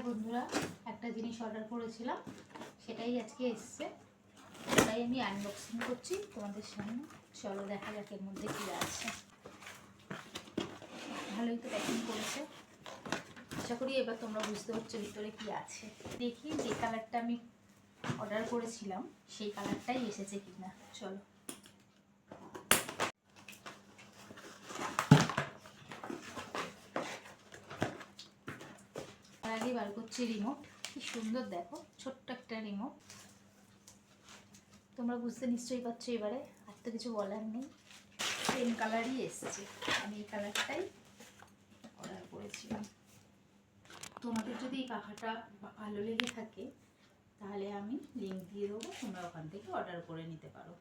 High বন্ধুরা, একটা জিনিস অর্ডার করেছিলাম, সেটাই আজকে এসছে। সেটাই আমি আনবক্সিং করছি তোমাদের সামনে। চলো দেখা যাক এর মধ্যে কী আছে। ভালোই তো প্যাকিং করেছে, আশা করি এবার তোমরা বুঝতে পারছো ভিতরে কি আছে। দেখি যে কালারটা আমি অর্ডার করেছিলাম সেই কালারটাই এসেছে কিনা। চলো আগে বার করছি রিমোট। কি সুন্দর দেখো, ছোট্ট একটা রিমোট। তোমরা বুঝতে নিশ্চয়ই পারছো এবারে, আর তো কিছু বলার নেই। সেম কালারই এসছে, আমি এই কালারটাই অর্ডার করেছিলাম। তোমাদের যদি এই পাখাটা ভালো লেগে থাকে তাহলে আমি লিঙ্ক দিয়ে দেবো, তোমরা ওখান থেকে অর্ডার করে নিতে পারো।